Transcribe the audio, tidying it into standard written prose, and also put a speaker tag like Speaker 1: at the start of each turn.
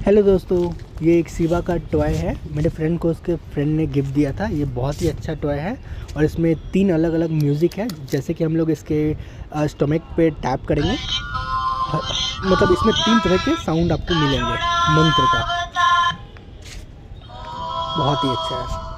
Speaker 1: Hello दोस्तों, ये एक शिवा का टॉय है। मेरे फ्रेंड को उसके फ्रेंड ने गिफ्ट दिया था। ये बहुत ही अच्छा टॉय है और इसमें 3 अलग-अलग म्यूज़िक है। जैसे कि हम लोग इसके स्टमक पे टैप करेंगे, मतलब इसमें 3 तरह के साउंड आपको मिलेंगे मंत्र का। बहुत ही अच्छा है।